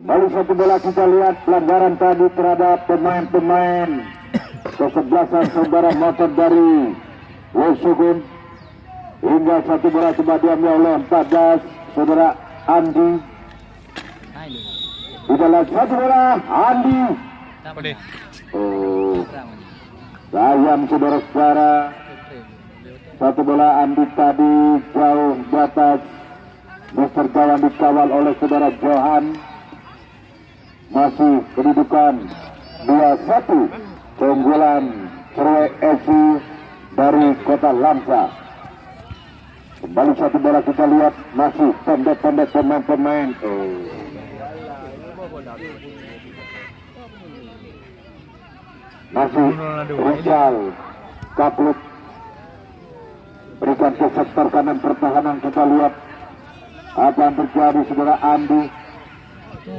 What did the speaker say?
Baru satu bola kita lihat pelanggaran tadi terhadap pemain-pemain kesebelasan saudara motor dari Wosugun. Hingga satu bola coba diambil oleh 14 saudara Andi. Di dalam satu bola Andi. Oh, sayang saudara-saudara. Satu bola Andi tadi jauh di atas Mister Jawan dikawal oleh saudara Johan. Masih kedudukan 2-1 keunggulan Cerwek FC dari Kota Lamsa. Kembali satu bola kita lihat masih pendek-pendek pemain-pemain. Masih Rizal Kapluk berikan ke sektor kanan pertahanan. Kita lihat apa yang terjadi saudara Andi.